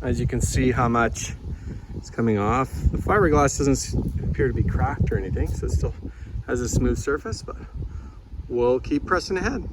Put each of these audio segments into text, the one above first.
As you can see how much is coming off. The fiberglass doesn't appear to be cracked or anything, so it still has a smooth surface, but we'll keep pressing ahead.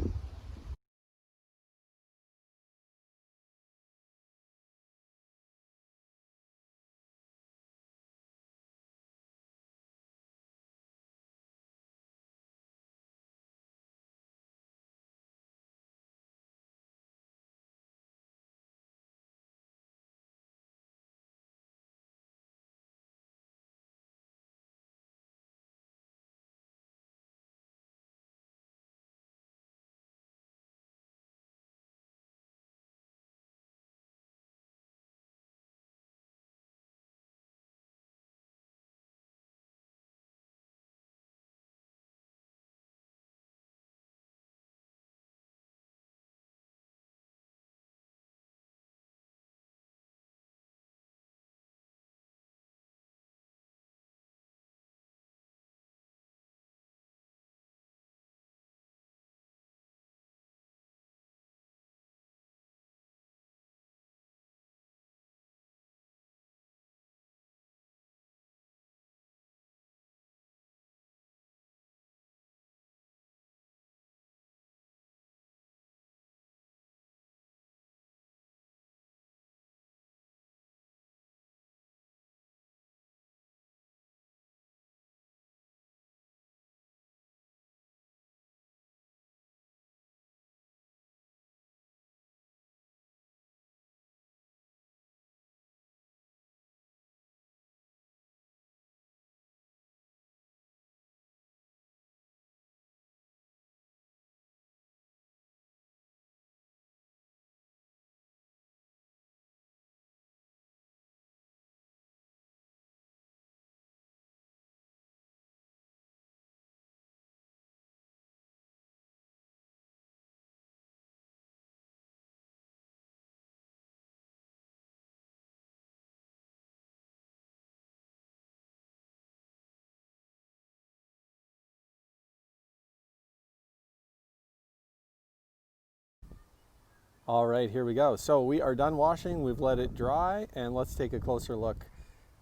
All right, here we go. So we are done washing, we've let it dry, and let's take a closer look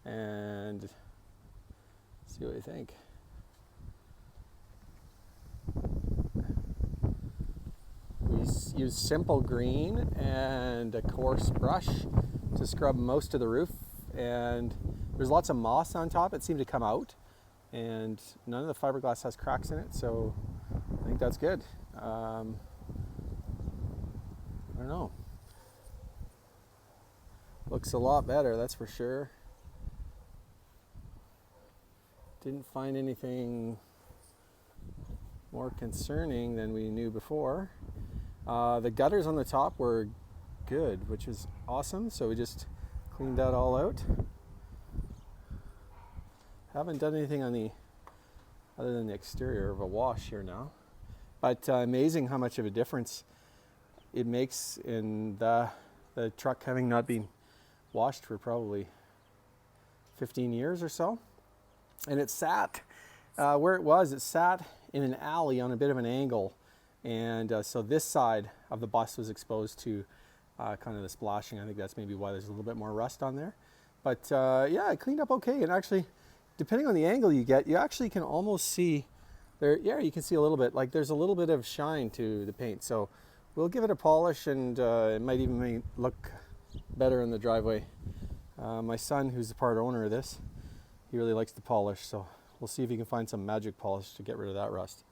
and see what we think. We use simple green and a coarse brush to scrub most of the roof, and there's lots of moss on top. It seemed to come out, and none of the fiberglass has cracks in it, so I think that's good. I don't know. Looks a lot better, that's for sure. Didn't find anything more concerning than we knew before. The gutters on the top were good, which is awesome. So we just cleaned that all out. Haven't done anything on the other than the exterior of a wash here now. But amazing how much of a difference it makes in the truck having not been washed for probably 15 years or so. And it sat where it sat in an alley on a bit of an angle. And so this side of the bus was exposed to kind of the splashing. I think that's maybe why there's a little bit more rust on there. But yeah, it cleaned up okay. And actually, depending on the angle you get, you actually can almost see there. Yeah, you can see a little bit, like there's a little bit of shine to the paint. So we'll give it a polish, and it might even look better in the driveway. My son, who's the part owner of this, he really likes the polish. So we'll see if he can find some magic polish to get rid of that rust.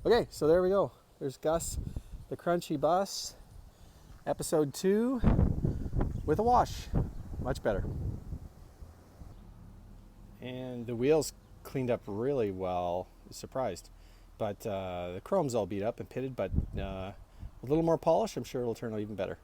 Okay, so there we go. There's Gus, the Crunchy Bus, episode 2 with a wash. Much better. And the wheels cleaned up really well. I was surprised. But the chrome's all beat up and pitted, but a little more polish, I'm sure it'll turn out even better.